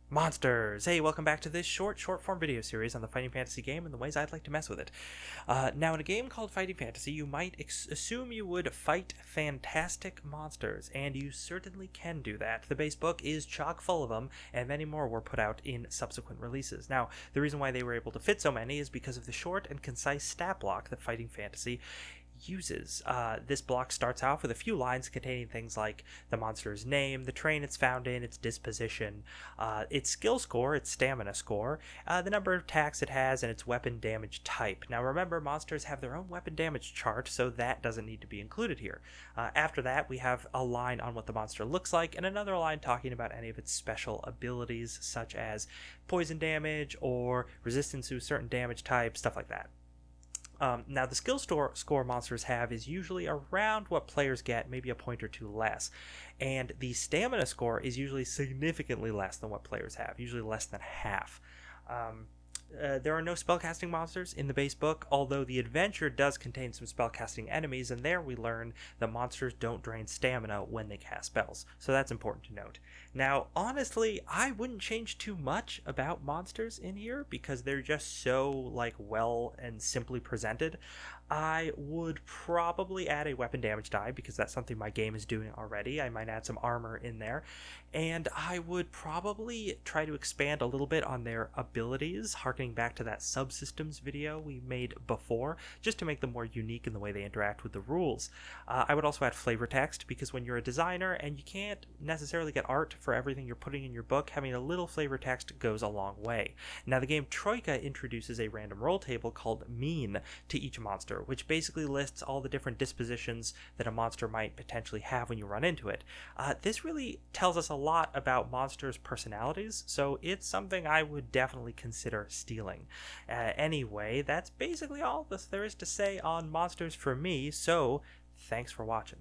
Monsters! Hey, welcome back to this short form video series on the fighting fantasy game and the ways I'd like to mess with it. Now, in a game called Fighting Fantasy, you might assume you would fight fantastic monsters, and you certainly can do that. The base book is chock full of them, and many more were put out in subsequent releases. Now, the reason why they were able to fit so many is because of the short and concise stat block that Fighting Fantasy uses. This block starts off with a few lines containing things like the monster's name, the terrain it's found in, its disposition, its skill score, its stamina score, the number of attacks it has, and its weapon damage type. Now remember, monsters have their own weapon damage chart, so that doesn't need to be included here. After that, we have a line on what the monster looks like, and another line talking about any of its special abilities, such as poison damage or resistance to certain damage types, stuff like that. Now, the score monsters have is usually around what players get, maybe a point or two less. And the stamina score is usually significantly less than what players have, usually less than half. There are no spellcasting monsters in the base book, although the adventure does contain some spellcasting enemies, and there we learn that monsters don't drain stamina when they cast spells, so that's important to note. Now, honestly, I wouldn't change too much about monsters in here because they're just so well and simply presented. I would probably add a weapon damage die because that's something my game is doing already. I might add some armor in there, and I would probably try to expand a little bit on their abilities, harkening back to that subsystems video we made before, just to make them more unique in the way they interact with the rules. I would also add flavor text because when you're a designer and you can't necessarily get art for everything you're putting in your book, having a little flavor text goes a long way. Now, the game Troika introduces a random roll table called Mean to each monster, which basically lists all the different dispositions that a monster might potentially have when you run into it. This really tells us a lot about monsters' personalities, so it's something I would definitely consider stealing. Anyway, that's basically all there is to say on monsters for me, so thanks for watching.